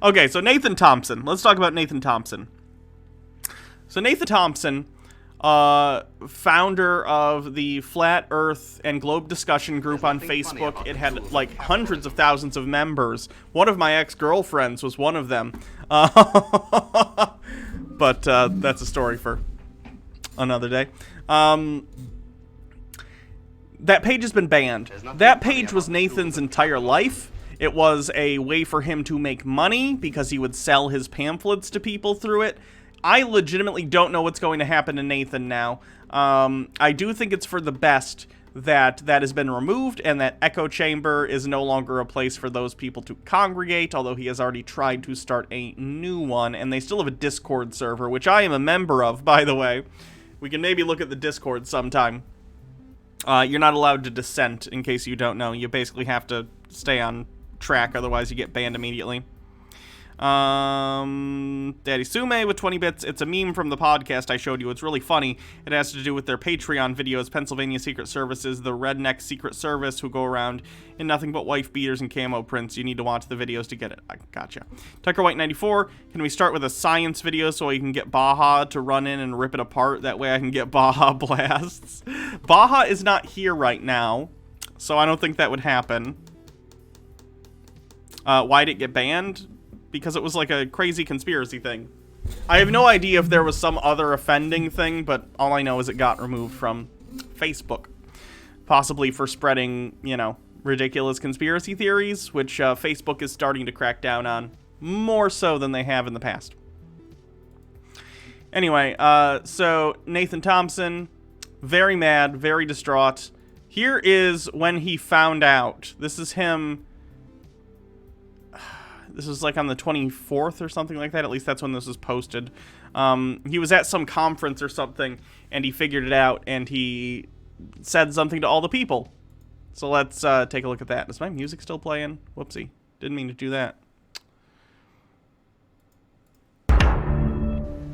Okay, so Nathan Thompson. Let's talk about Nathan Thompson. So Nathan Thompson, founder of the Flat Earth and Globe Discussion group on Facebook. It had like hundreds of thousands of members. One of my ex-girlfriends was one of them. But that's a story for another day. That page has been banned. That page was Nathan's entire life. It was a way for him to make money because he would sell his pamphlets to people through it. I legitimately don't know what's going to happen to Nathan now. I do think it's for the best that has been removed and that Echo Chamber is no longer a place for those people to congregate, although he has already tried to start a new one, and they still have a Discord server, which I am a member of, by the way. We can maybe look at the Discord sometime. You're not allowed to dissent, in case you don't know. You basically have to stay on track, otherwise you get banned immediately. Daddy Sume with 20 bits. It's a meme from the podcast I showed you. It's really funny. It has to do with their Patreon videos. Pennsylvania Secret Service is the redneck Secret Service who go around in nothing but wife beaters and camo prints. You need to watch the videos to get it. I gotcha. Tucker White 94. Can we start with a science video so I can get Baja to run in and rip it apart? That way I can get Baja blasts. Baja is not here right now, so I don't think that would happen. Why'd it get banned? Because it was like a crazy conspiracy thing. I have no idea if there was some other offending thing, but all I know is it got removed from Facebook. Possibly for spreading, you know, ridiculous conspiracy theories, which Facebook is starting to crack down on more so than they have in the past. Anyway, so Nathan Thompson, very mad, very distraught. Here is when he found out. This is him. This was like on the 24th or something like that. At least that's when this was posted. He was at some conference or something, and he figured it out, and he said something to all the people. So let's take a look at that. Is my music still playing? Whoopsie. Didn't mean to do that.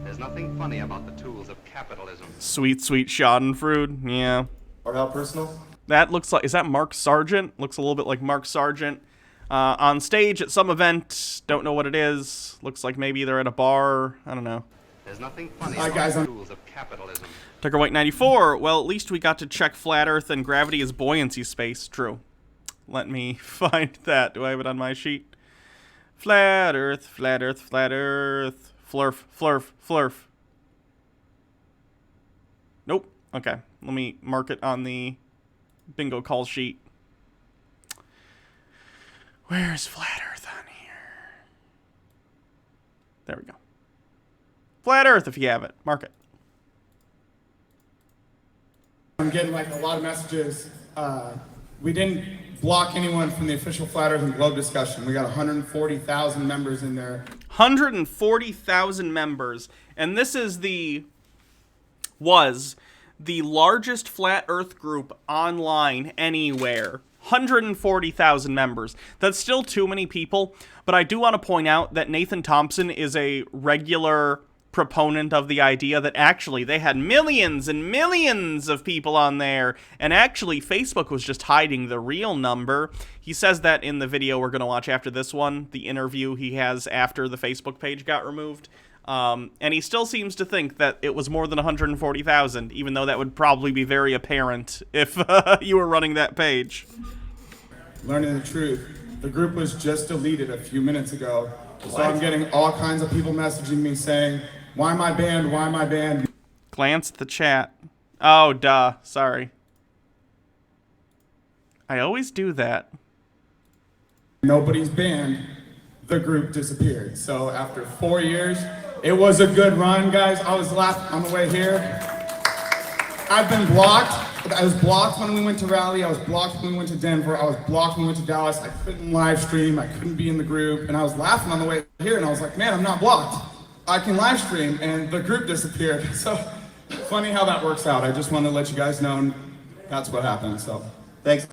There's nothing funny about the tools of capitalism. Sweet, sweet schadenfreude. Yeah. Or how personal? That looks like... Is that Mark Sargent? Looks a little bit like Mark Sargent. On stage at some event, don't know what it is. Looks like maybe they're at a bar. I don't know. There's nothing funny about the tools of capitalism. Tucker White 94. Well, at least we got to check flat Earth and gravity is buoyancy space. True. Let me find that. Do I have it on my sheet? Flat Earth, flat Earth, flat Earth. Flurf, flurf, flurf. Nope. Okay. Let me mark it on the bingo call sheet. Where's flat Earth on here? There we go. Flat Earth, if you have it. Mark it. I'm getting like a lot of messages. We didn't block anyone from the official Flat Earth and Globe discussion. We got 140,000 members in there. 140,000 members. And this is was the largest Flat Earth group online anywhere. 140,000 members. That's still too many people, but I do want to point out that Nathan Thompson is a regular proponent of the idea that actually they had millions and millions of people on there, and actually Facebook was just hiding the real number. He says that in the video we're going to watch after this one, the interview he has after the Facebook page got removed. And he still seems to think that it was more than 140,000, even though that would probably be very apparent if you were running that page. Learning the truth. The group was just deleted a few minutes ago. So I'm getting all kinds of people messaging me saying, why am I banned? Why am I banned? Glance at the chat. Oh, duh. Sorry. I always do that. Nobody's banned. The group disappeared. So after 4 years, it was a good run, guys. I was laughing on the way here. I've been blocked. I was blocked when we went to Raleigh. I was blocked when we went to Denver. I was blocked when we went to Dallas. I couldn't live stream. I couldn't be in the group. And I was laughing on the way here. And I was like, man, I'm not blocked. I can live stream. And the group disappeared. So funny how that works out. I just want to let you guys know that's what happened. So thanks.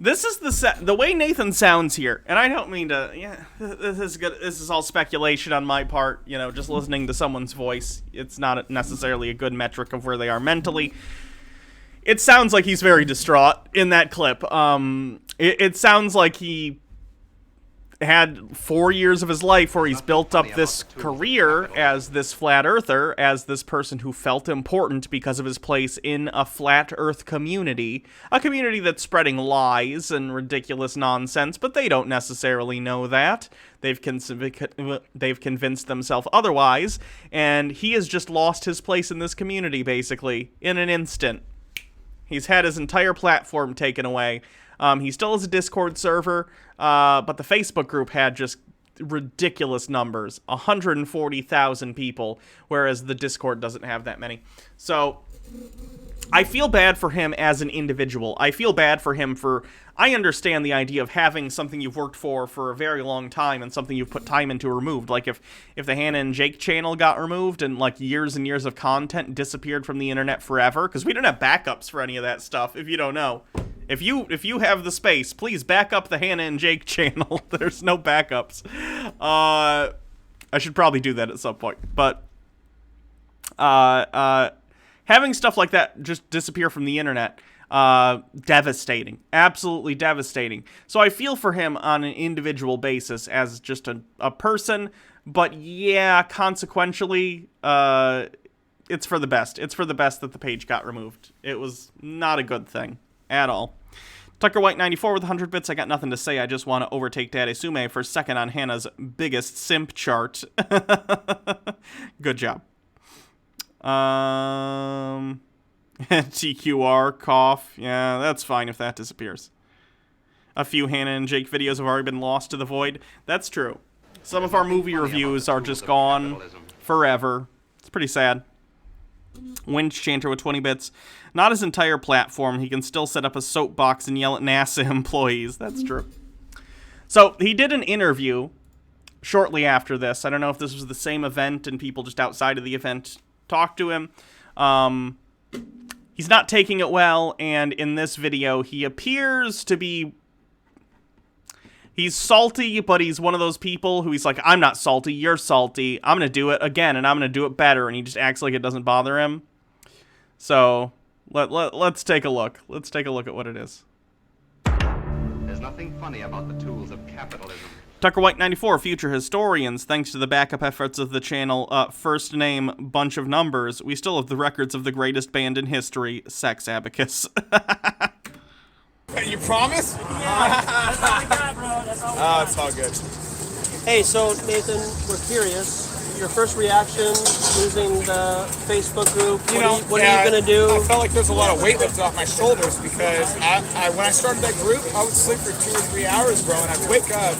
This is the way Nathan sounds here, and I don't mean to. Yeah, this is good. This is all speculation on my part. You know, just listening to someone's voice, it's not necessarily a good metric of where they are mentally. It sounds like he's very distraught in that clip. It sounds like he. had 4 years of his life where he's built up this career as this flat earther, as this person who felt important because of his place in a flat earth community, a community that's spreading lies and ridiculous nonsense, but they don't necessarily know that. They've convinced themselves otherwise, and he has just lost his place in this community, basically, in an instant. He's had his entire platform taken away. He still has a Discord server, but the Facebook group had just ridiculous numbers, 140,000 people, whereas the Discord doesn't have that many. So I feel bad for him as an individual. I feel bad for him for... I understand the idea of having something you've worked for a very long time and something you've put time into removed. Like if the Hannah and Jake channel got removed and like years and years of content disappeared from the internet forever, because we don't have backups for any of that stuff, if you don't know. If you have the space, please back up the Hannah and Jake channel. There's no backups. I should probably do that at some point. But having stuff like that just disappear from the internet, devastating. Absolutely devastating. So I feel for him on an individual basis as just a person. But yeah, consequentially, it's for the best. It's for the best that the page got removed. It was not a good thing at all. Tucker White 94 with 100 bits. I got nothing to say. I just want to overtake Daddy Sume for second on Hannah's biggest simp chart. Good job. TQR cough. Yeah, that's fine if that disappears. A few Hannah and Jake videos have already been lost to the void. That's true. Some of our movie reviews are just gone forever. It's pretty sad. Winch Chanter with 20 bits. Not his entire platform. He can still set up a soapbox and yell at NASA employees. That's true. So, he did an interview shortly after this. I don't know if this was the same event and people just outside of the event talked to him. He's not taking it well, and in this video, he appears to be... He's salty, but he's one of those people who he's like, I'm not salty, you're salty. I'm going to do it again, and I'm going to do it better. And he just acts like it doesn't bother him. So, let's take a look. Let's take a look at what it is. There's nothing funny about the tools of capitalism. Tucker White 94, future historians. Thanks to the backup efforts of the channel, first name, bunch of numbers, we still have the records of the greatest band in history, Sex Abacus. You promise? Yeah, that's all we got, bro. That's all we got. Oh, it's all good. Hey, so Nathan, we're curious. Your first reaction losing the Facebook group. What are you gonna do? I felt like there's a lot of weight lifted off my shoulders because when I started that group, I would sleep for 2 or 3 hours, bro, and I'd wake up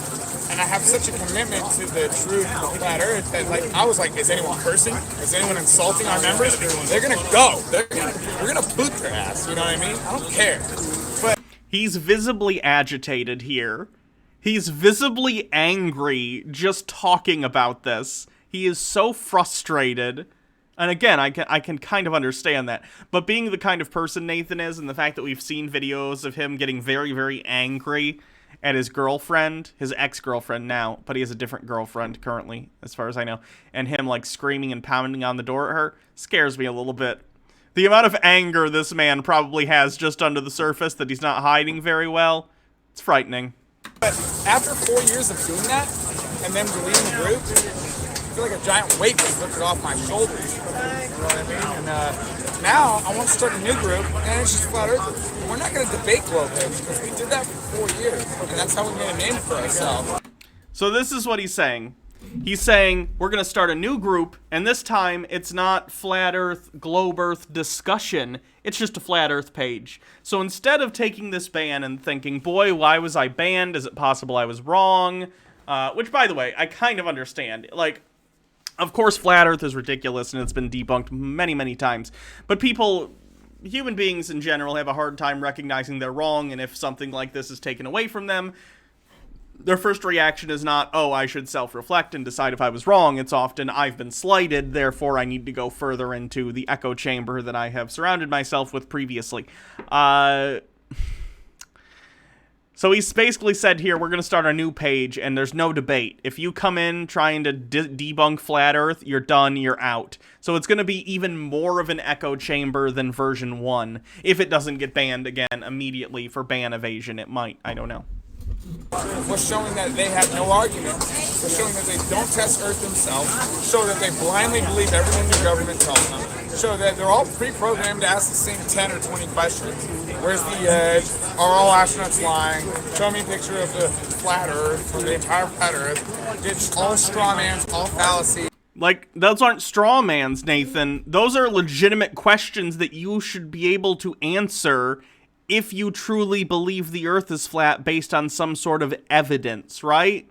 and I have such a commitment to the truth of the flat earth that like I was like, is anyone cursing? Is anyone insulting our members? They're gonna go. We're gonna boot their ass. You know what I mean? I don't care. But He's visibly agitated here. He's visibly angry just talking about this. He is so frustrated. And again, I can kind of understand that. But being the kind of person Nathan is, and the fact that we've seen videos of him getting very, very angry at his girlfriend, his ex-girlfriend now, but he has a different girlfriend currently, as far as I know, and him, like, screaming and pounding on the door at her, scares me a little bit. The amount of anger this man probably has just under the surface that he's not hiding very well, it's frightening. But after 4 years of doing that, and then deleting the group, I feel like a giant weight was lifted off my shoulders. You know what I mean? And now I want to start a new group, and it's just flat earth. We're not going to debate globalism because we did that for 4 years, and that's how we made a name for ourselves. So this is what he's saying. He's saying, we're going to start a new group, and this time it's not flat earth, globe earth discussion, it's just a flat earth page. So instead of taking this ban and thinking, boy, why was I banned? Is it possible I was wrong? Which, by the way, I kind of understand. Like, of course, flat earth is ridiculous, and it's been debunked many, many times. But people, human beings in general, have a hard time recognizing they're wrong, and if something like this is taken away from them, their first reaction is not, oh, I should self-reflect and decide if I was wrong. It's often, I've been slighted, therefore I need to go further into the echo chamber that I have surrounded myself with previously. So he's basically said here, we're going to start a new page, and there's no debate. If you come in trying to debunk Flat Earth, you're done, you're out. So it's going to be even more of an echo chamber than version 1. If it doesn't get banned again immediately for ban evasion, it might. I don't know. was showing that they have no argument, was showing that they don't test Earth themselves, show that they blindly believe everything the government tells them, show that they're all pre-programmed to ask the same 10 or 20 questions. Where's the edge? Are all astronauts lying? Show me a picture of the flat Earth, or the entire flat Earth. It's all straw mans, all fallacy. Like, those aren't straw mans, Nathan. Those are legitimate questions that you should be able to answer if you truly believe the Earth is flat based on some sort of evidence, right?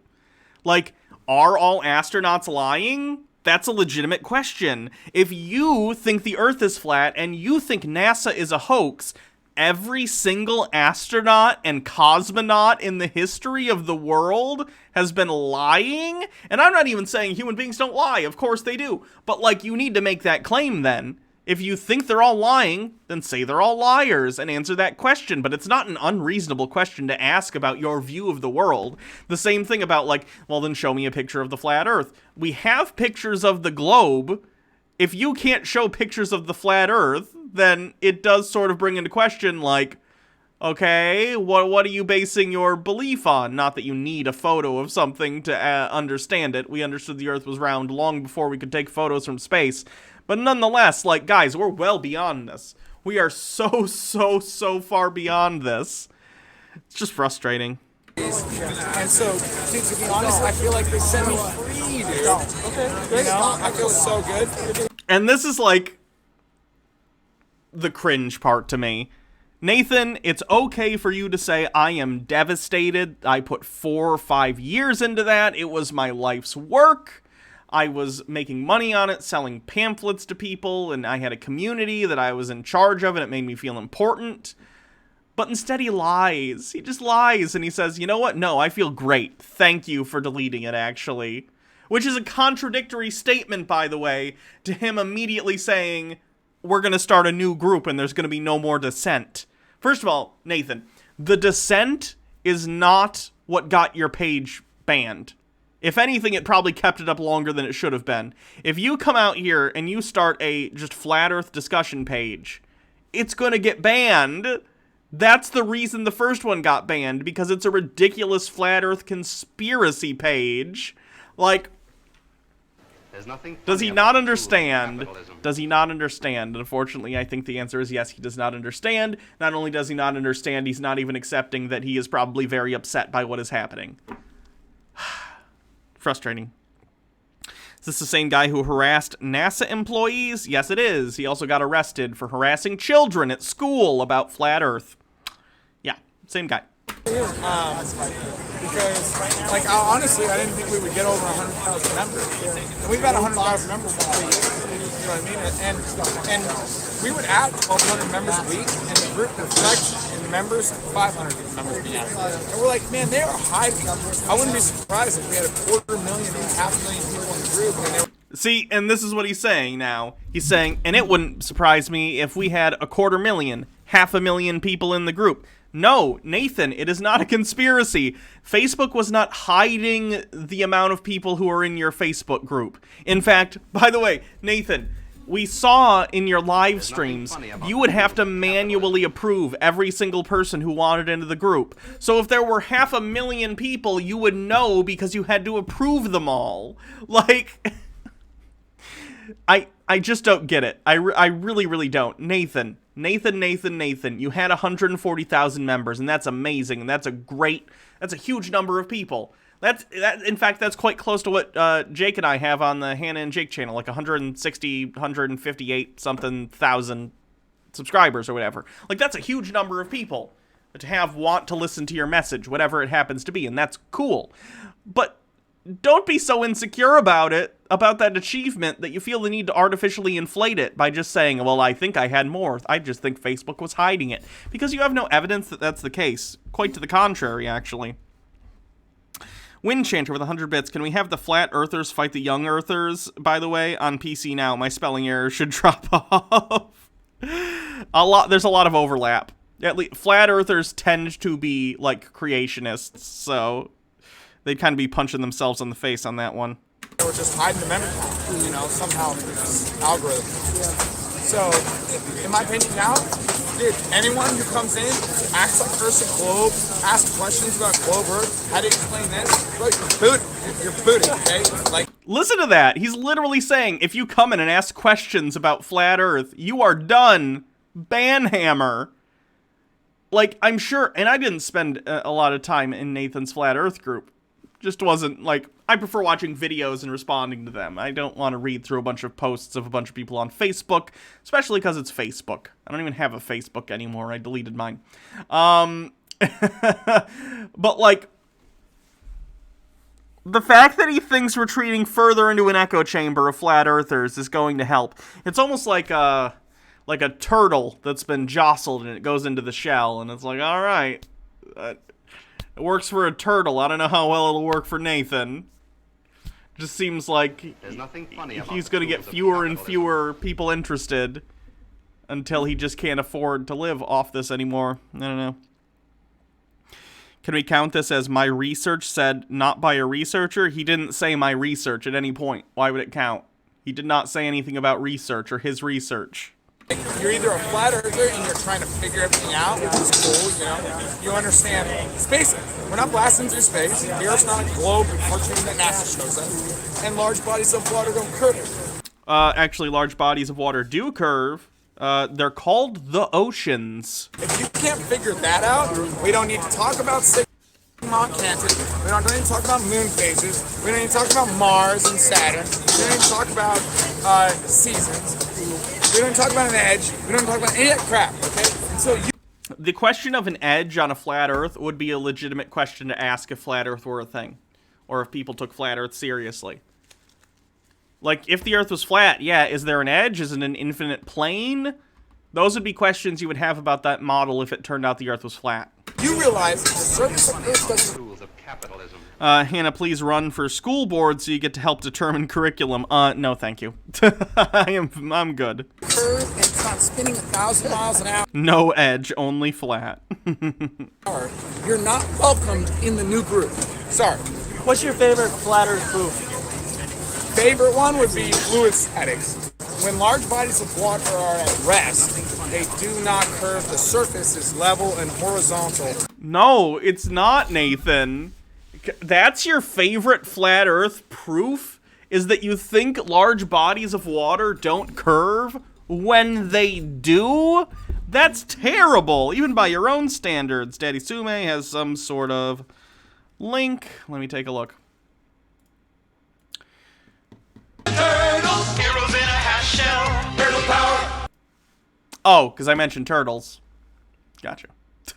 Like, are all astronauts lying? That's a legitimate question. If you think the Earth is flat and you think NASA is a hoax, every single astronaut and cosmonaut in the history of the world has been lying? And I'm not even saying human beings don't lie. Of course they do. But, like, you need to make that claim then. If you think they're all lying, then say they're all liars and answer that question. But it's not an unreasonable question to ask about your view of the world. The same thing about, like, well, then show me a picture of the flat Earth. We have pictures of the globe. If you can't show pictures of the flat Earth, then it does sort of bring into question, like, okay, what are you basing your belief on? Not that you need a photo of something to understand it. We understood the Earth was round long before we could take photos from space. But nonetheless, like, guys, we're well beyond this. We are so far beyond this. It's just frustrating. And so, to be honest, I feel like they set me free, dude. Okay, great. You know, I feel so good. And this is, like, the cringe part to me. Nathan, it's okay for you to say, I am devastated. I put 4 or 5 years into that. It was my life's work. I was making money on it, selling pamphlets to people, and I had a community that I was in charge of, and it made me feel important. But instead he lies. He just lies, and he says, you know what? No, I feel great. Thank you for deleting it, actually. Which is a contradictory statement, by the way, to him immediately saying, we're going to start a new group and there's going to be no more dissent. First of all, Nathan, the dissent is not what got your page banned. If anything, it probably kept it up longer than it should have been. If you come out here and you start a just flat Earth discussion page, it's going to get banned. That's the reason the first one got banned, because it's a ridiculous flat Earth conspiracy page. Like, does he not understand? Does he not understand? Unfortunately, I think the answer is yes, he does not understand. Not only does he not understand, he's not even accepting that he is probably very upset by what is happening. Frustrating. Is this the same guy who harassed NASA employees? Yes, it is. He also got arrested for harassing children at school about flat Earth. Yeah, same guy. Because, like, honestly, I didn't think we would get over 100,000 members. And we've had 100,000 members for 3 years. You know what I mean? And we would add 1,200 members a week, and the group reflects in members 500 members being added. And we're like, man, they are hiding. I wouldn't be surprised if we had 250,000, 500,000 people in the group. And they were... See, and this is what he's saying now. He's saying, and it wouldn't surprise me if we had 250,000, 500,000 people in the group. No, Nathan, it is not a conspiracy. Facebook was not hiding the amount of people who are in your Facebook group. In fact, by the way, Nathan, we saw in your live streams, you would have to manually approve every single person who wanted into the group. So if there were 500,000 people, you would know because you had to approve them all. Like, I just don't get it. I really don't. Nathan, you had 140,000 members, and that's amazing, and that's a huge number of people. In fact, that's quite close to what Jake and I have on the Hannah and Jake channel, like 160, 158 something thousand subscribers or whatever. Like, that's a huge number of people to want to listen to your message, whatever it happens to be, and that's cool. But don't be so insecure about that achievement, that you feel the need to artificially inflate it by just saying, well, I think I had more. I just think Facebook was hiding it. Because you have no evidence that that's the case. Quite to the contrary, actually. Windchanter with 100 bits. Can we have the flat earthers fight the young earthers, by the way, on PC now? My spelling error should drop off. There's a lot of overlap. At least, flat earthers tend to be, like, creationists, so they'd kind of be punching themselves in the face on that one. They were just hiding the member count, somehow through this algorithm. So, in my opinion now, Dude, anyone who comes in, acts like Earth's a globe, asks questions about globe Earth, how do you explain this? Look, you're booted. You're booted, okay? Like, listen to that. He's literally saying, if you come in and ask questions about flat Earth, you are done. Banhammer. Like, I'm sure, and I didn't spend a lot of time in Nathan's Flat Earth group. Just wasn't, like, I prefer watching videos and responding to them. I don't want to read through a bunch of posts of a bunch of people on Facebook, especially because it's Facebook. I don't even have a Facebook anymore. I deleted mine. But, like, the fact that he thinks retreating further into an echo chamber of flat earthers is going to help. It's almost like a turtle that's been jostled and it goes into the shell, and it's like, all right, it works for a turtle. I don't know how well it'll work for Nathan. Just seems like There's nothing funny about he's going to get fewer and fewer people interested until he just can't afford to live off this anymore. I don't know. Can we count this as my research said not by a researcher? He didn't say my research at any point. Why would it count? He did not say anything about research or his research. you're either a flat earther and you're trying to figure everything out, which is cool, you know. You understand space. We're not blasting through space. The Earth's not a globe, unfortunately, that NASA shows us. And large bodies of water don't curve. Actually, large bodies of water do curve. They're called the oceans. If you can't figure that out, we don't need to talk about Mount Cantor. We don't need to talk about moon phases. We don't need to talk about Mars and Saturn. We don't need to talk about seasons. We don't talk about an edge. We don't talk about any of that crap, okay? And so the question of an edge on a flat Earth would be a legitimate question to ask if flat Earth were a thing, or if people took flat Earth seriously. Like, if the Earth was flat, yeah, is there an edge? Is it an infinite plane? Those would be questions you would have about that model if it turned out the Earth was flat. you realize that the surface of Earth doesn't Rules of capitalism. Hannah, please run for school board so you get to help determine curriculum. No, thank you. I'm good. curve and it's not spinning 1,000 miles an hour. No edge, only flat. You're not welcomed in the new group. Sorry. What's your favorite flat Earth proof? Favorite one would be fluid statics. When large bodies of water are at rest, they do not curve. The surface is level and horizontal. No, it's not, Nathan. That's your favorite flat Earth proof? Is that you think large bodies of water don't curve when they do? That's terrible, even by your own standards. Daddy Sume has some sort of link. Let me take a look. Heroes in a half shell. Turtle power. Oh, because I mentioned turtles. Gotcha.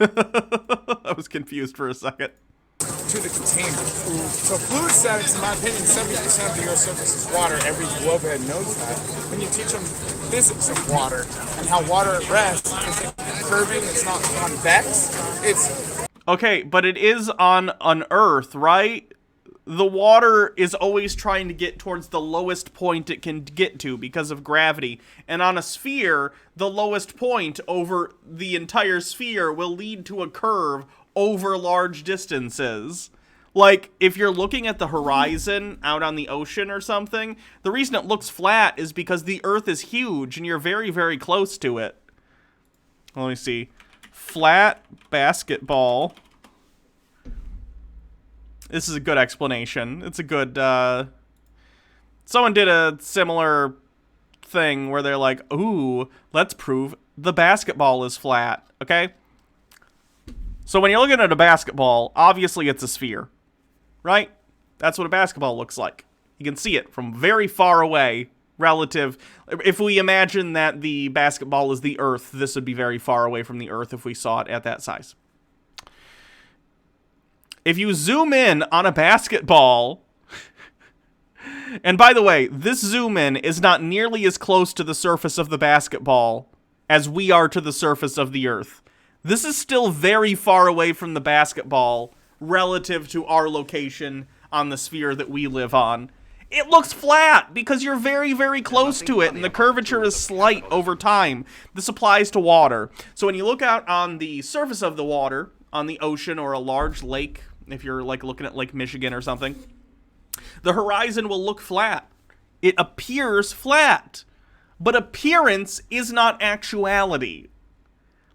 I was confused for a second. To the container. So fluid statics, in my opinion, 70% of the Earth's surface is water. Every globehead knows that. When you teach them physics of water and how water at rest is curving, it's not convex. It's Okay, but it is on an Earth, right? The water is always trying to get towards the lowest point it can get to because of gravity. And on a sphere, the lowest point over the entire sphere will lead to a curve over large distances. Like, if you're looking at the horizon out on the ocean or something, the reason it looks flat is because the Earth is huge and you're very, very close to it. Let me see. Flat basketball. This is a good explanation. It's a good, someone did a similar thing where they're like, ooh, let's prove the basketball is flat, okay? So when you're looking at a basketball, obviously it's a sphere, right? That's what a basketball looks like. You can see it from very far away relative. If we imagine that the basketball is the Earth, this would be very far away from the Earth if we saw it at that size. If you zoom in on a basketball, and by the way, this zoom in is not nearly as close to the surface of the basketball as we are to the surface of the Earth. This is still very far away from the basketball relative to our location on the sphere that we live on. It looks flat because you're very, very close to it, and the curvature is slight over time. This applies to water. So when you look out on the surface of the water, on the ocean or a large lake, if you're like looking at Lake Michigan or something, the horizon will look flat. It appears flat, but appearance is not actuality.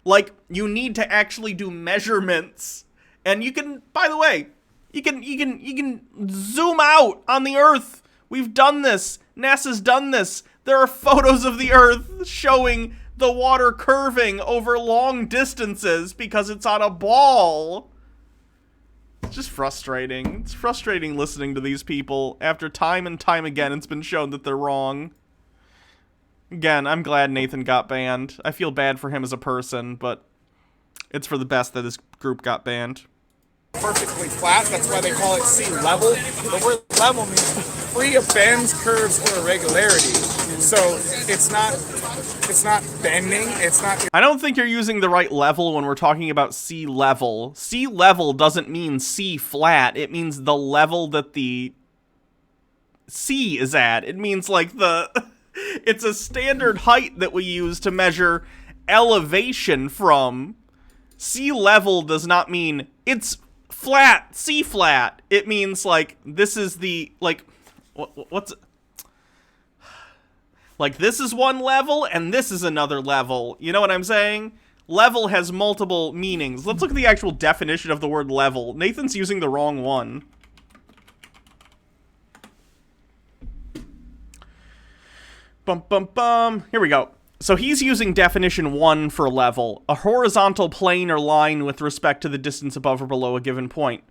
Like, you need to actually do measurements. And you can, by the way, you can zoom out on the Earth. We've done this. NASA's done this. There are photos of the Earth showing the water curving over long distances because it's on a ball. It's just frustrating. It's frustrating listening to these people. After time and time again, it's been shown that they're wrong. Again, I'm glad Nathan got banned. I feel bad for him as a person, but it's for the best that his group got banned. Perfectly flat. That's why they call it sea level. The word level means free of bends, curves, or irregularity. So it's not bending. It's not. I don't think you're using the right level when we're talking about sea level. Sea level doesn't mean sea flat. It means the level that the sea is at. It means like the... It's a standard height that we use to measure elevation from. Sea level does not mean it's flat, sea flat. It means like this is the what's like this is one level and this is another level. You know what I'm saying? Level has multiple meanings. Let's look at the actual definition of the word level. Nathan's using the wrong one. Bum, bum, bum. Here we go. So he's using definition 1 for level, a horizontal plane or line with respect to the distance above or below a given point.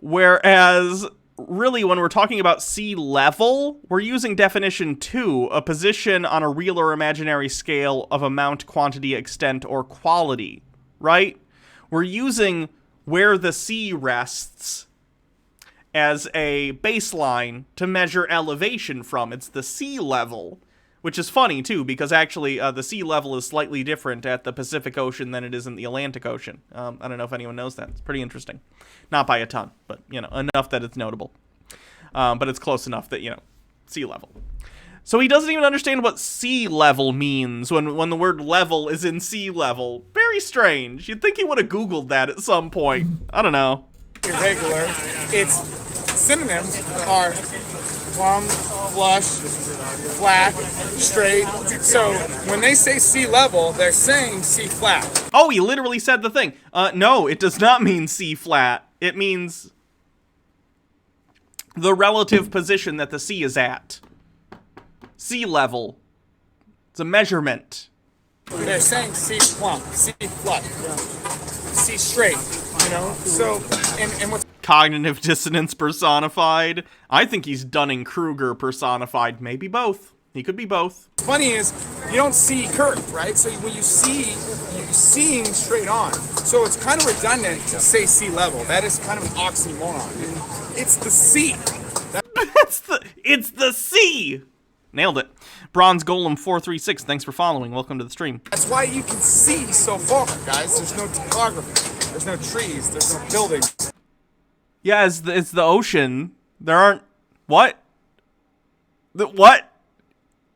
Whereas, really, when we're talking about sea level, we're using definition 2, a position on a real or imaginary scale of amount, quantity, extent, or quality, right? We're using where the sea rests as a baseline to measure elevation from. It's the sea level. Which is funny, too, because actually the sea level is slightly different at the Pacific Ocean than it is in the Atlantic Ocean. I don't know if anyone knows that. It's pretty interesting. Not by a ton, but, you know, enough that it's notable. But it's close enough that, you know, sea level. So he doesn't even understand what sea level means when the word level is in sea level. Very strange. You'd think he would have Googled that at some point. I don't know. Irregular. Its synonyms are plumb, flush, flat, straight. So when they say sea level, they're saying sea flat. Oh, he literally said the thing. No, it does not mean sea flat. It means the relative position that the sea is at. Sea level. It's a measurement. They're saying sea plumb, sea flat, sea straight, you know? So, and what's Cognitive dissonance personified. I think he's Dunning-Kruger personified. Maybe both. He could be both. funny is you don't see curve, right? So when you see, you're seeing straight on. So it's kind of redundant to say sea level. That is kind of an oxymoron. And it's the sea. It's the sea. Nailed it. Bronze Golem 436. Thanks for following. Welcome to the stream. That's why you can see so far, guys. There's no topography. There's no trees. There's no buildings. Yeah, it's the ocean. There aren't... What? What?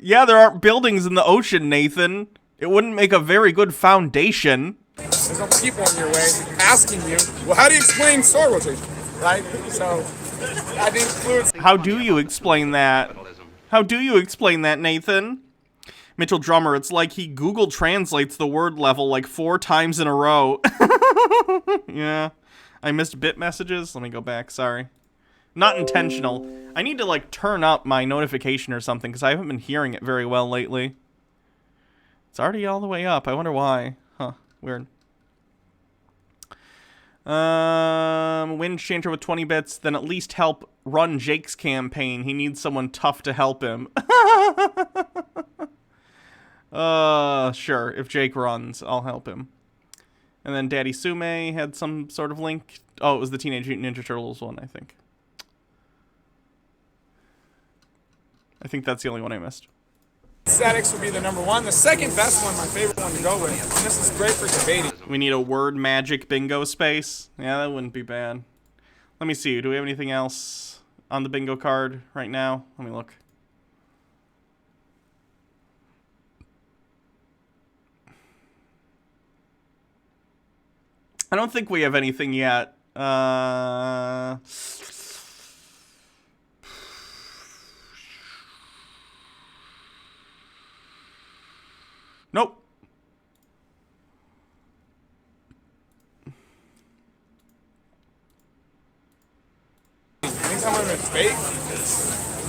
Yeah, there aren't buildings in the ocean, Nathan. It wouldn't make a very good foundation. There's no people in your way asking you, well, how do you explain soil rotation? Right? So, that includes... How do you explain that? How do you explain that, Nathan? Mitchell Drummer, it's like he Google translates the word level like 4 times in a row. Yeah. I missed bit messages. Let me go back. Sorry. Not intentional. I need to, like, turn up my notification or something because I haven't been hearing it very well lately. It's already all the way up. I wonder why. Huh. Weird. Wind changer with 20 bits. Then at least help run Jake's campaign. He needs someone tough to help him. Sure. If Jake runs, I'll help him. And then Daddy Sume had some sort of link. Oh, it was the Teenage Mutant Ninja Turtles one, I think. I think that's the only one I missed. Statics would be the number one. The second best one, my favorite one to go with, and this is great for debating. We need a word magic bingo space. Yeah, that wouldn't be bad. Let me see. Do we have anything else on the bingo card right now? Let me look. I don't think we have anything yet. Nope.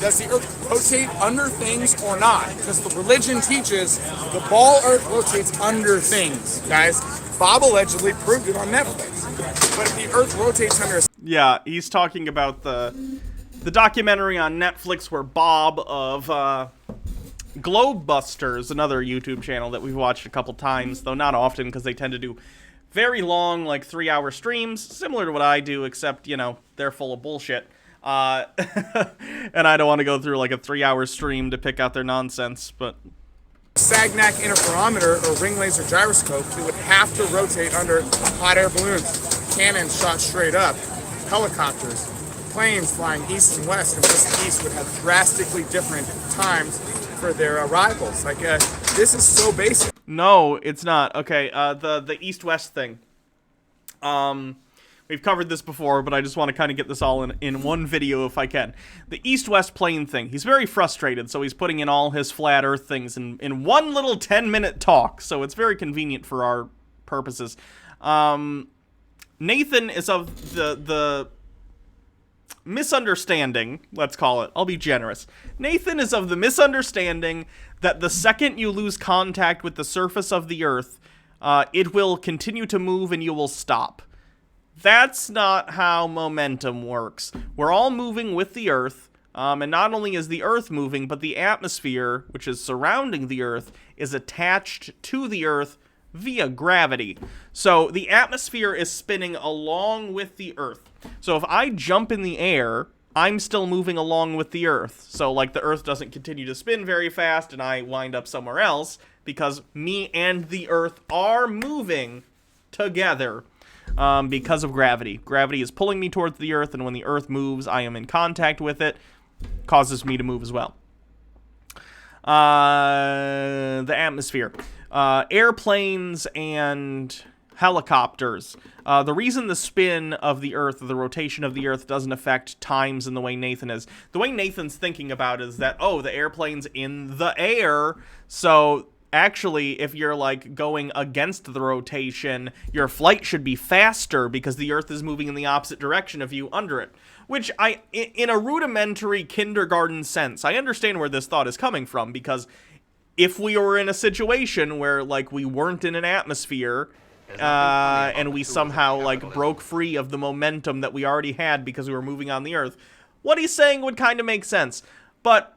does the Earth rotate under things or not? Because the religion teaches the ball Earth rotates under things, guys. Bob allegedly proved it on Netflix. But if the Earth rotates under... Yeah, he's talking about the documentary on Netflix where Bob of Globebusters, another YouTube channel that we've watched a couple times, though not often because they tend to do very long, like 3-hour streams, similar to what I do, except, you know, they're full of bullshit. And I don't want to go through like a 3-hour stream to pick out their nonsense, but... Sagnac interferometer or ring laser gyroscope, it would have to rotate under hot air balloons, cannons shot straight up, helicopters, planes flying east and west, and west and east would have drastically different times for their arrivals. Like, this is so basic. No, it's not. Okay, the east-west thing. We've covered this before, but I just want to kind of get this all in one video if I can. The east-west plane thing. He's very frustrated, so he's putting in all his flat earth things in one little 10-minute talk, so it's very convenient for our purposes. Nathan is of the misunderstanding, let's call it. I'll be generous. Nathan is of the misunderstanding that the second you lose contact with the surface of the Earth, it will continue to move and you will stop. That's not how momentum works. We're all moving with the Earth, and not only is the Earth moving, but the atmosphere, which is surrounding the Earth, is attached to the Earth via gravity. So the atmosphere is spinning along with the Earth. So if I jump in the air, I'm still moving along with the Earth. So like the Earth doesn't continue to spin very fast and I wind up somewhere else because me and the Earth are moving together because of gravity. Gravity is pulling me towards the Earth, and when the Earth moves, I am in contact with it. Causes me to move as well. The atmosphere. Airplanes and helicopters. The reason the spin of the Earth, or the rotation of the Earth, doesn't affect times in the way Nathan is. The way Nathan's thinking about it is that, oh, the airplane's in the air, so actually, if you're, like, going against the rotation, your flight should be faster because the Earth is moving in the opposite direction of you under it. Which, in a rudimentary kindergarten sense, I understand where this thought is coming from, because if we were in a situation where, like, we weren't in an atmosphere, and we somehow, like, broke free of the momentum that we already had because we were moving on the Earth, what he's saying would kind of make sense. But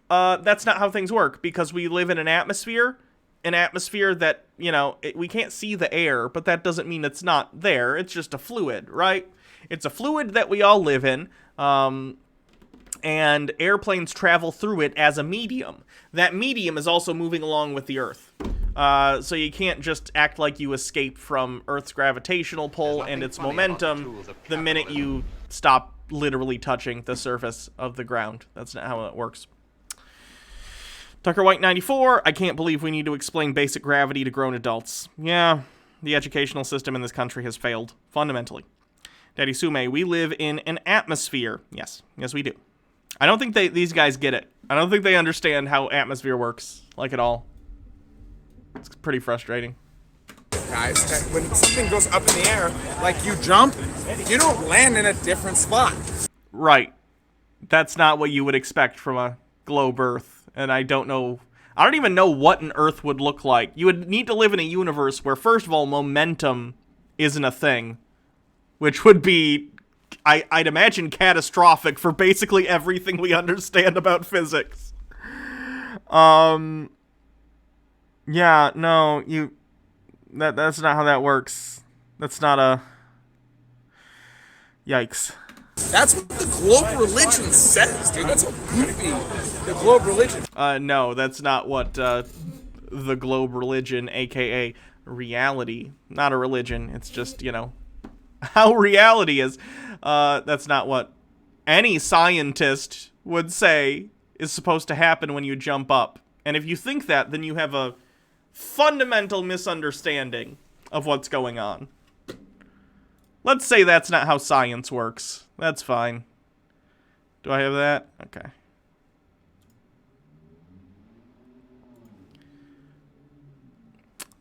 that's not how things work, because we live in an atmosphere that, you know, we can't see the air, but that doesn't mean it's not there. It's just a fluid, right? It's a fluid that we all live in, and airplanes travel through it as a medium. That medium is also moving along with the Earth. So you can't just act like you escape from Earth's gravitational pull and its momentum the minute you stop literally touching the surface of the ground. That's not how it works. Tucker White 94, I can't believe we need to explain basic gravity to grown adults. Yeah, the educational system in this country has failed, fundamentally. Daddy Sume, we live in an atmosphere. Yes, we do. I don't think these guys get it. I don't think they understand how atmosphere works, like at all. It's pretty frustrating. Guys, that when something goes up in the air, like you jump, you don't land in a different spot. Right. That's not what you would expect from a globe Earth. And I don't even know what an Earth would look like. You would need to live in a universe where, first of all, momentum isn't a thing, which would be, I'd imagine, catastrophic for basically everything we understand about physics. Yeah, no, that's not how that works. That's not a... Yikes. That's what the globe religion says, dude. That's how goofy the globe religion. No, that's not what the globe religion, aka reality, not a religion. It's just, you know, how reality is. That's not what any scientist would say is supposed to happen when you jump up. And if you think that, then you have a fundamental misunderstanding of what's going on. Let's say that's not how science works. That's fine. Do I have that? Okay.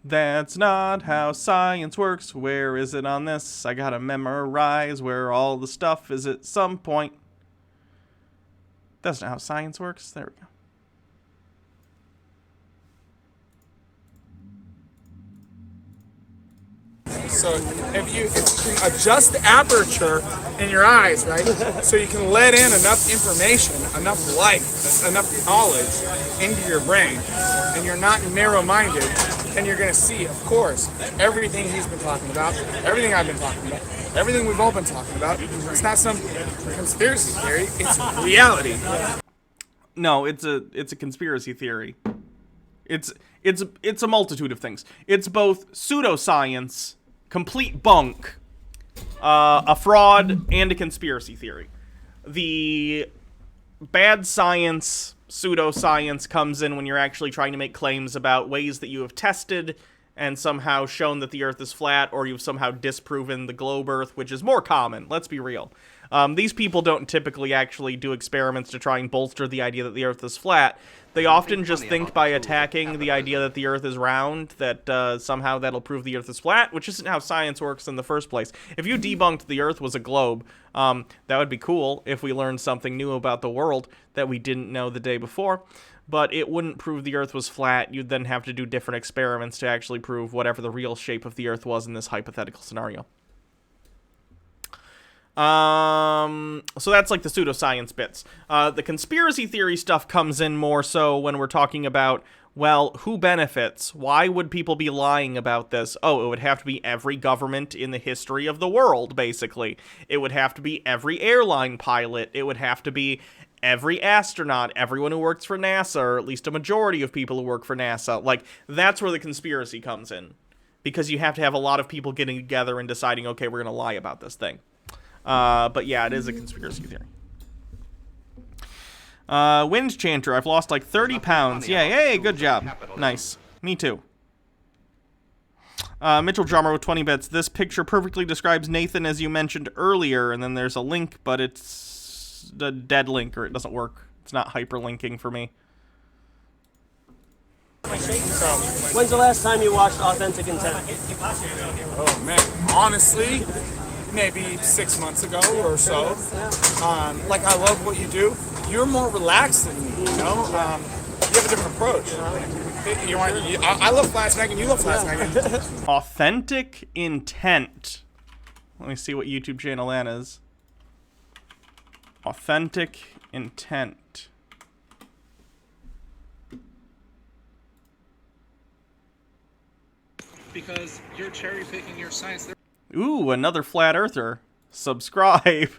That's not how science works. Where is it on this? I gotta memorize where all the stuff is at some point. That's not how science works. There we go. So if you can adjust the aperture in your eyes, right, so you can let in enough information, enough light, enough knowledge into your brain, and you're not narrow-minded, and you're going to see, of course, everything he's been talking about, everything I've been talking about, everything we've all been talking about. It's not some conspiracy theory, it's reality. No, it's a conspiracy theory. It's a multitude of things. It's both pseudoscience, complete bunk, a fraud, and a conspiracy theory. The bad science, pseudoscience comes in when you're actually trying to make claims about ways that you have tested and somehow shown that the Earth is flat, or you've somehow disproven the globe Earth, which is more common, let's be real. These people don't typically actually do experiments to try and bolster the idea that the Earth is flat. They often just think by attacking the idea that the Earth is round, that somehow that'll prove the Earth is flat, which isn't how science works in the first place. If you debunked the Earth was a globe, that would be cool if we learned something new about the world that we didn't know the day before. But it wouldn't prove the Earth was flat. You'd then have to do different experiments to actually prove whatever the real shape of the Earth was in this hypothetical scenario. So that's like the pseudoscience bits. The conspiracy theory stuff comes in more so when we're talking about, well, who benefits? Why would people be lying about this? Oh, it would have to be every government in the history of the world, basically. It would have to be every airline pilot. It would have to be every astronaut, everyone who works for NASA, or at least a majority of people who work for NASA. Like, that's where the conspiracy comes in. Because you have to have a lot of people getting together and deciding, okay, we're going to lie about this thing. But yeah, it is a conspiracy theory. Wind Chanter, I've lost like 30 pounds. Yeah, hey, good job. Nice. Me too. Mitchell Drummer with 20 bits. This picture perfectly describes Nathan as you mentioned earlier, and then there's a link, but it's a dead link, or it doesn't work. It's not hyperlinking for me. When's the last time you watched Authentic Intent? Oh man, honestly, maybe 6 months ago or so. Like, I love what you do. You're more relaxed than me, you know? You have a different approach. I love Flash Megan, you love Flash Megan. Authentic Intent. Let me see what YouTube channel that is. Authentic Intent. Because you're cherry picking your science. Ooh, another flat earther. Subscribe.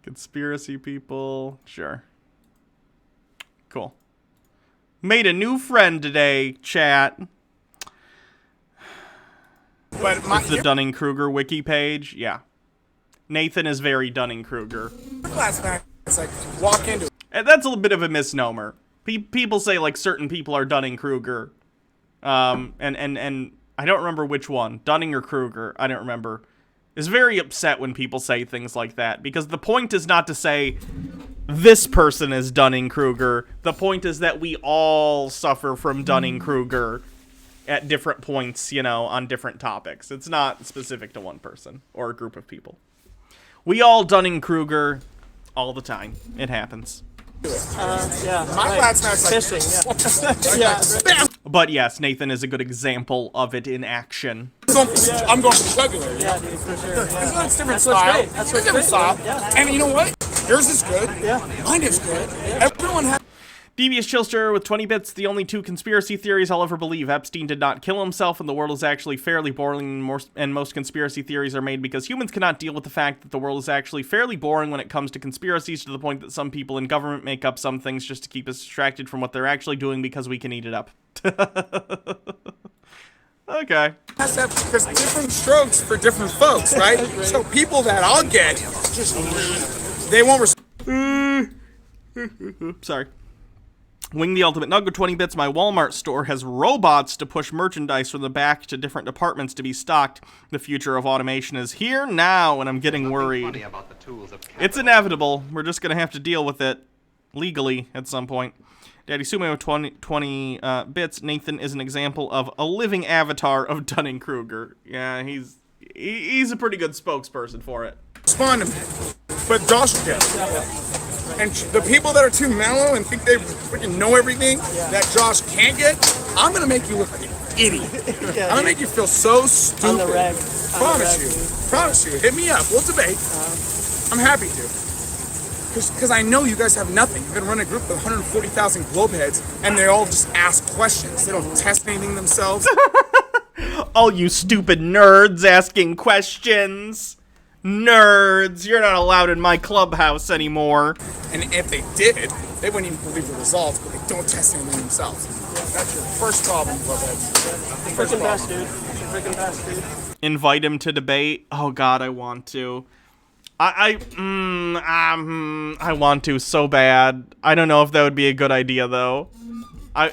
Conspiracy people. Sure. Cool. Made a new friend today, chat. But the Dunning-Kruger wiki page. Yeah. Nathan is very Dunning-Kruger. Flash Megan, it's like, walk into it. And that's a bit of a misnomer. People say, like, certain people are Dunning-Kruger. And I don't remember which one, Dunning or Kruger, I don't remember, is very upset when people say things like that, because the point is not to say, this person is Dunning-Kruger, the point is that we all suffer from Dunning-Kruger at different points, you know, on different topics. It's not specific to one person, or a group of people. We all Dunning-Kruger all the time. It happens. Yeah. My Flash Megan's like, Fishing, yeah. bam! But yes, Nathan is a good example of it in action. I'm going for the jugular. Yeah, dude, for sure. Yeah. That's different That's what's style. great. That's what's different great, style. yeah. And you know what? Yours is good. Yeah. Mine is good. Everyone has. Devious Chillster with 20 bits. The only two conspiracy theories I'll ever believe. Epstein did not kill himself, and the world is actually fairly boring, and most conspiracy theories are made because humans cannot deal with the fact that the world is actually fairly boring when it comes to conspiracies, to the point that some people in government make up some things just to keep us distracted from what they're actually doing because we can eat it up. Okay. There's different strokes for different folks, right? So people that I'll get, they won't Sorry. Wing the Ultimate Nug with 20 bits. My Walmart store has robots to push merchandise from the back to different departments to be stocked. The future of automation is here now, and I'm getting worried. It's inevitable. We're just going to have to deal with it legally at some point. Daddy Sume with 20 bits. Nathan is an example of a living avatar of Dunning-Kruger. Yeah, he's a pretty good spokesperson for it. respond to me. But Josh did. And the people that are too mellow and think they freaking know everything that Josh can't get, I'm gonna make you look like an idiot. I'm gonna make you feel so stupid. On the reg. Promise you. Hit me up. We'll debate. I'm happy to. Because I know you guys have nothing. You've been running a group with 140,000 globe heads, and they all just ask questions. They don't test anything themselves. All you stupid nerds asking questions. Nerds, you're not allowed in my clubhouse anymore. And if they did, they wouldn't even believe the results, but they don't test anything themselves. That's your first problem, globe heads. Freaking best, dude. Freaking best, dude. Invite him to debate. Oh God, I want to. I want to so bad. I don't know if that would be a good idea though. I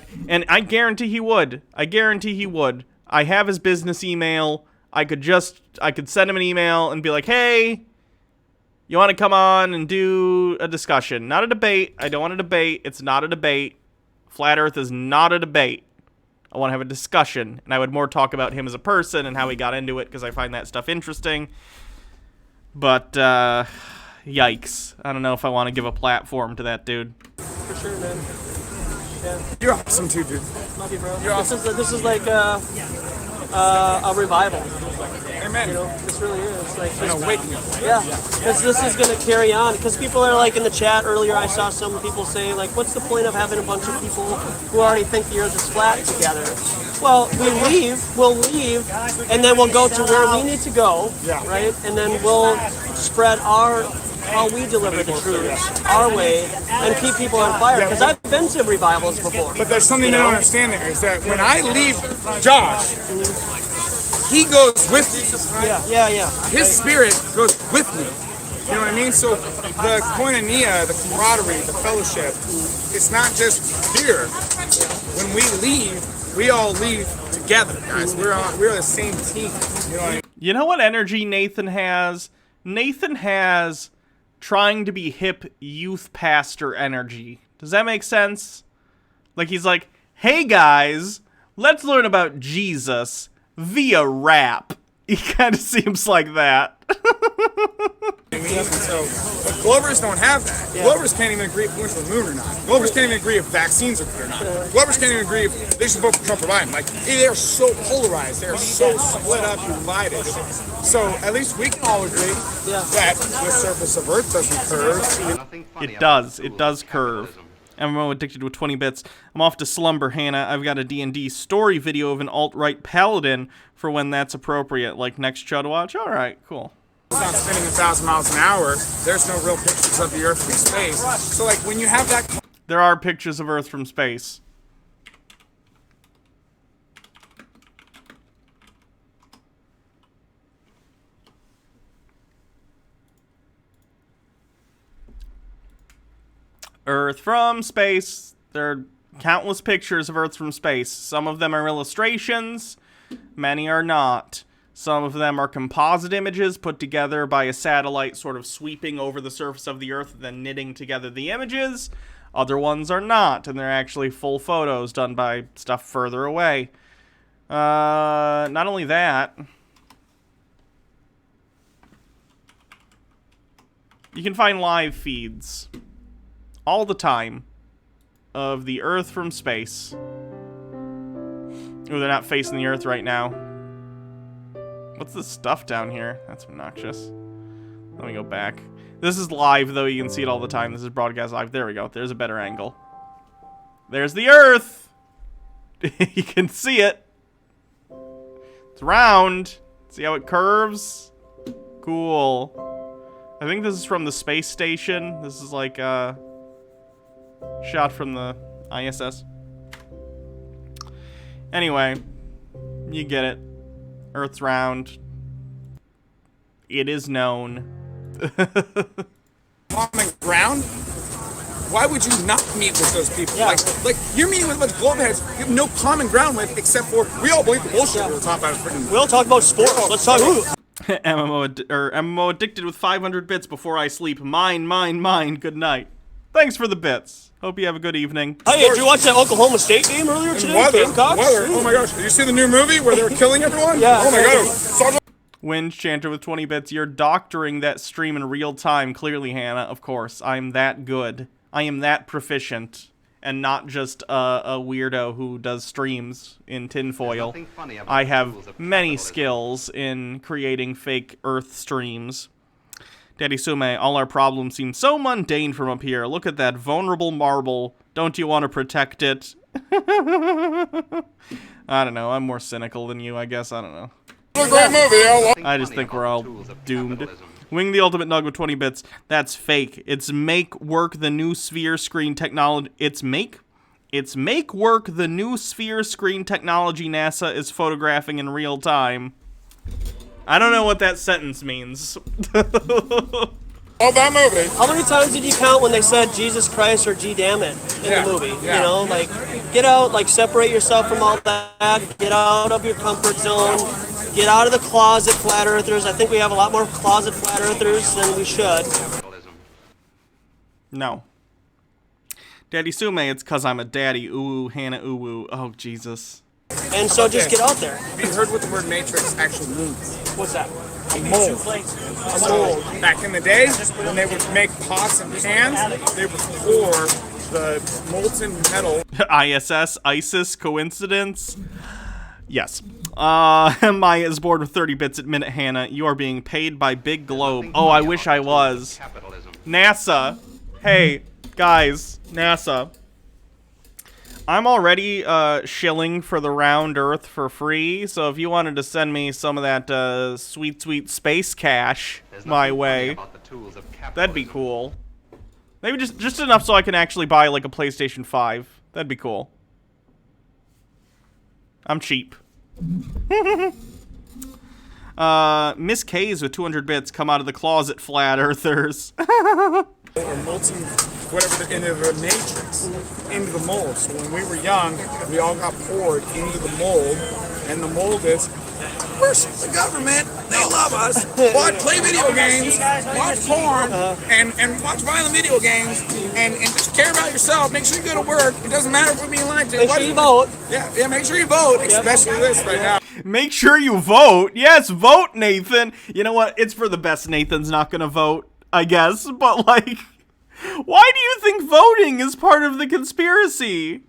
guarantee he would. I guarantee he would. I have his business email. I could send him an email and be like, hey, you want to come on and do a discussion? Not a debate. I don't want a debate. It's not a debate. Flat Earth is not a debate. I want to have a discussion. And I would more talk about him as a person and how he got into it because I find that stuff interesting. But, yikes. I don't know if I want to give a platform to that dude. For sure, man. Yeah. You're awesome too, dude. Love you, bro. You're awesome. This is like a revival. Amen. You know, this really is. Like, An awakening. yeah, because this is going to carry on. Because people are like in the chat earlier, I saw some people say, like, what's the point of having a bunch of people who already think the earth is flat together? Well, we'll leave, and then we'll go to where we need to go, right? And then we'll spread how we deliver the truth, our way, and keep people on fire. Because I've been to revivals before. But there's something they don't understand there, is that when I leave Josh, he goes with me. Yeah. His spirit goes with me. You know what I mean? So the koinonia, the camaraderie, the fellowship, it's not just here. When we leave, we all leave together, guys. We're the same team. You know what I mean? You know what energy Nathan has? Nathan has trying to be hip youth pastor energy. Does that make sense? Like he's like, hey guys, let's learn about Jesus via rap. He kind of seems like that. So, but Glovers don't have that. Glovers can't even agree if we went to the moon or not. Glovers can't even agree if vaccines are good or not. Glovers can't even agree if they should vote for Trump or Biden. Like, they're so polarized. They're so split up and divided. So, at least we can all agree that the surface of Earth doesn't curve. It does. It does curve. MMO addicted with 20 bits. I'm off to slumber, Hannah. I've got a D&D story video of an alt-right paladin for when that's appropriate. Like next show to watch? Alright, cool. It's not spinning 1,000 miles an hour. There's no real pictures of the Earth from space. So, like, when you have that... There are pictures of Earth from space. Earth from space. There are countless pictures of Earth from space. Some of them are illustrations. Many are not. Some of them are composite images put together by a satellite sort of sweeping over the surface of the Earth and then knitting together the images. Other ones are not, and they're actually full photos done by stuff further away. Not only that, you can find live feeds all the time of the Earth from space. Oh, they're not facing the Earth right now. What's this stuff down here? That's obnoxious. Let me go back. This is live, though. You can see it all the time. This is broadcast live. There we go. There's a better angle. There's the Earth! You can see it. It's round. See how it curves? Cool. I think this is from the space station. This is like a shot from the ISS. Anyway, you get it. Earth's round. It is known. Common ground? Why would you not meet with those people? Like you're meeting with a bunch of globeheads you have no common ground with except for we all believe the bullshit we were talking about. Freaking. We'll talk about sports. Let's talk. MMO addicted with 500 bits before I sleep. Mine. Good night. Thanks for the bits. Hope you have a good evening. Hey, did you watch that Oklahoma State game earlier today? Weather. Oh my gosh, did you see the new movie where they're killing everyone? Yeah. Oh my god. Winch Chanter with 20 bits. You're doctoring that stream in real time. Clearly, Hannah. Of course. I'm that good. I am that proficient. And not just a weirdo who does streams in tinfoil. I have many skills in creating fake Earth streams. Daddy Sume, all our problems seem so mundane from up here. Look at that vulnerable marble. Don't you want to protect it? I don't know. I'm more cynical than you, I guess. I don't know. I just think we're all doomed. Wing the Ultimate Nug with 20 bits. That's fake. It's make work the new sphere screen technology. It's make work the new sphere screen technology NASA is photographing in real time. I don't know what that sentence means. Oh, that movie. How many times did you count when they said Jesus Christ or G damn it in the movie? Yeah. You know, like, get out, like, separate yourself from all that, get out of your comfort zone, get out of the closet, flat earthers. I think we have a lot more closet flat earthers than we should. No. Daddy Sume, it's cause I'm a daddy. Ooh, Hannah, ooh. Oh, Jesus. And so just get out there. Have you heard what the word matrix actually means? What's that? A mold. A mold. Back in the day, when they would make pots and pans, they would pour the molten metal. ISIS, coincidence? Yes. Maya is bored with 30 bits at minute, Hannah. You are being paid by Big Globe. Oh, I wish I was. NASA. Hey, guys, NASA. I'm already shilling for the round Earth for free, so if you wanted to send me some of that sweet, sweet space cash my way, that'd be cool. Maybe just enough so I can actually buy, like, a PlayStation 5. That'd be cool. I'm cheap. Miss K's with 200 bits. Come out of the closet, flat earthers. Or molten, whatever, into the matrix, into the mold. So when we were young, we all got poured into the mold, and the mold is, worship the government, they love us, play video games, watch porn, and watch violent video games, and just care about yourself, make sure you go to work, it doesn't matter if we're being lied to. Make sure you vote. Yeah, make sure you vote, especially this right now. Make sure you vote. Yes, vote, Nathan. You know what? It's for the best Nathan's not gonna vote, I guess, but, like, why do you think voting is part of the conspiracy?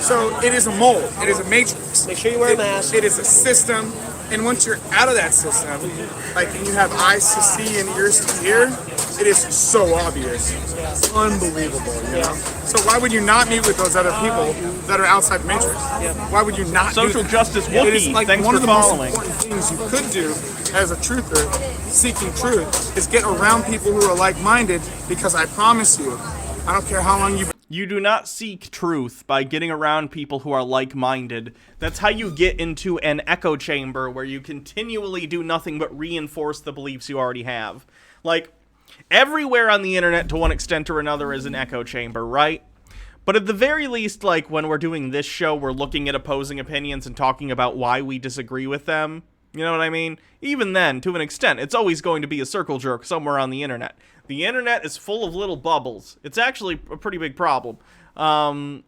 So it is a mold. It is a matrix. Make sure you wear a mask. It is a system, and once you're out of that system, like, and you have eyes to see and ears to hear, it is so obvious. It's unbelievable, you know? So why would you not meet with those other people that are outside the matrix? Why would you not Social do that? justice It is Wookiee. like Thanks one for of the following. most important things you could do as a truther, seeking truth, is get around people who are like-minded, because I promise you, I don't care how long you've You do not seek truth by getting around people who are like-minded. That's how you get into an echo chamber where you continually do nothing but reinforce the beliefs you already have. Like, everywhere on the internet, to one extent or another, is an echo chamber, right? But at the very least, like, when we're doing this show, we're looking at opposing opinions and talking about why we disagree with them. You know what I mean? Even then, to an extent, it's always going to be a circle jerk somewhere on the internet. The internet is full of little bubbles. It's actually a pretty big problem. But,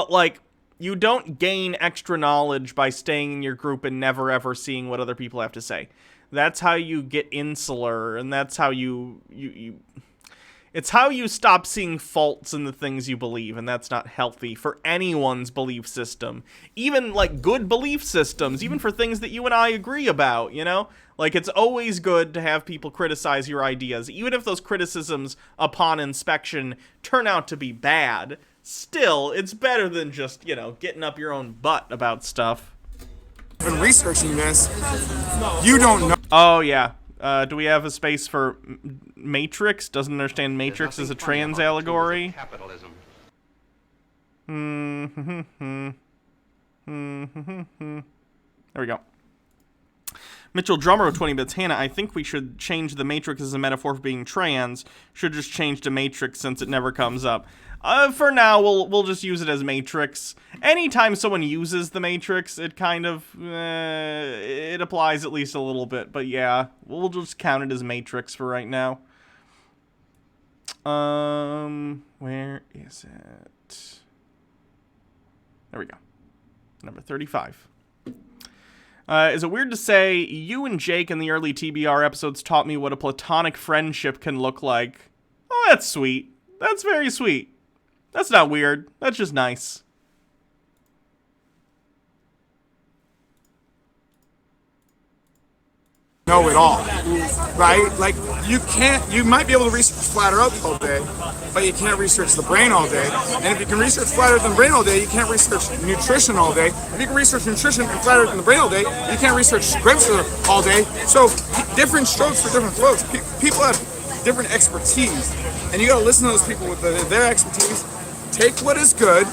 like, you don't gain extra knowledge by staying in your group and never ever seeing what other people have to say. That's how you get insular, and that's how it's how you stop seeing faults in the things you believe, and that's not healthy for anyone's belief system. Even, like, good belief systems, even for things that you and I agree about, you know? Like, it's always good to have people criticize your ideas, even if those criticisms, upon inspection, turn out to be bad. Still, it's better than just, you know, getting up your own butt about stuff. been researching this. You don't know. Oh, yeah. Do we have a space for Matrix? Doesn't understand Matrix as a trans allegory? There we go. Mitchell Drummer of 20 bits. Hannah, I think we should change the Matrix as a metaphor for being trans. Should just change to Matrix since it never comes up. For now, we'll just use it as Matrix. Anytime someone uses the Matrix, it kind of it applies at least a little bit. But yeah, we'll just count it as Matrix for right now. Where is it? There we go. Number 35. Is it weird to say you and Jake in the early TBR episodes taught me what a platonic friendship can look like? Oh, that's sweet. That's very sweet. That's not weird. That's just nice. Know it all, right? Like, you might be able to research flat earth all day, but you can't research the brain all day. And if you can research flat earth and brain all day, you can't research nutrition all day. If you can research nutrition and flat earth and the brain all day, you can't research scripture all day. So different strokes for different throats. People have different expertise, and you gotta listen to those people with their expertise. Take what is good.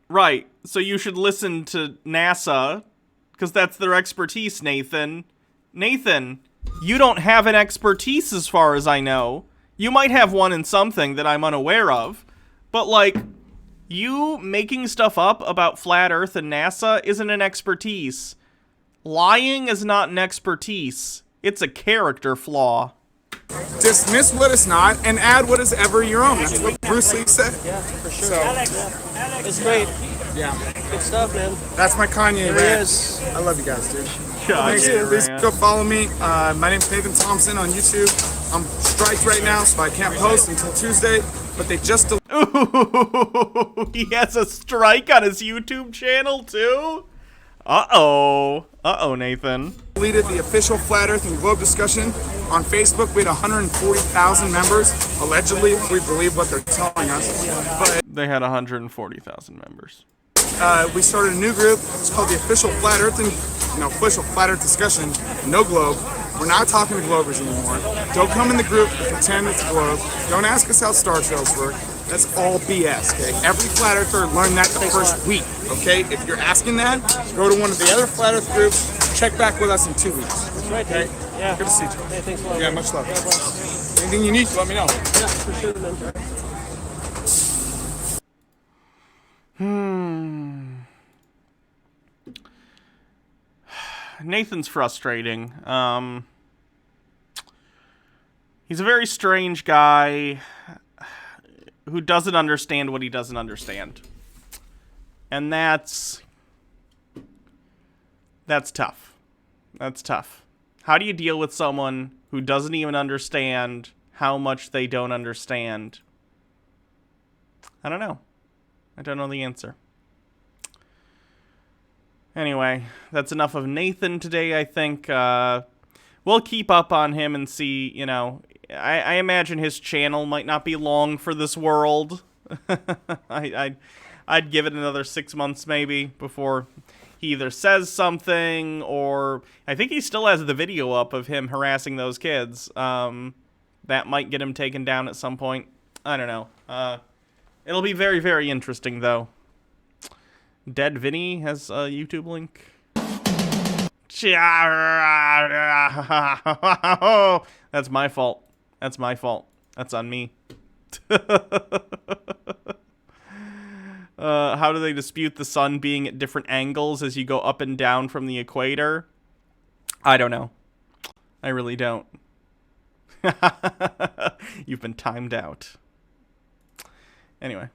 Right, so you should listen to NASA, because that's their expertise, Nathan. Nathan, you don't have an expertise as far as I know. You might have one in something that I'm unaware of, but like, you making stuff up about Flat Earth and NASA isn't an expertise. Lying is not an expertise. It's a character flaw. Dismiss what is not and add what is ever your own. That's what Bruce Lee said. Yeah, for sure. So, It's great. yeah. Good stuff, man. That's my Kanye There rant. he is. I love you guys, dude. God, Please go follow me. My name's Nathan Thompson on YouTube. I'm striked right now, so I can't post until Tuesday. But they just Ooh, he has a strike on his YouTube channel too? Uh-oh. Uh-oh, Nathan. deleted the official Flat Earth and Globe discussion on Facebook. We had 140,000 members. Allegedly, we believe what they're telling us. But They had 140,000 members. we started a new group. It's called the Official Flat Earth and Official Flat Earth Discussion. No Globe. We're not talking to Globers anymore. Don't come in the group and pretend it's Globe. Don't ask us how star trails work. That's all BS, okay? Every Flat Earther learned that the first week, okay? If you're asking that, go to one of the other Flat Earth groups. Check back with us in 2 weeks. That's right, Okay? dude. Yeah. Good to see you. Hey, thanks a lot. Yeah, much love. God bless. Anything you need, let me know. Yeah, for sure, man. Nathan's frustrating. He's a very strange guy who doesn't understand what he doesn't understand. And that's tough. That's tough. How do you deal with someone who doesn't even understand how much they don't understand? I don't know. I don't know the answer. Anyway, that's enough of Nathan today, I think. We'll keep up on him and see, I imagine his channel might not be long for this world. I'd give it another 6 months maybe before he either says something or... I think he still has the video up of him harassing those kids. That might get him taken down at some point. I don't know. It'll be very, very interesting, though. Dead Vinny has a YouTube link. That's my fault. That's my fault. That's on me. How do they dispute the sun being at different angles as you go up and down from the equator? I don't know. I really don't. You've been timed out. Anyway.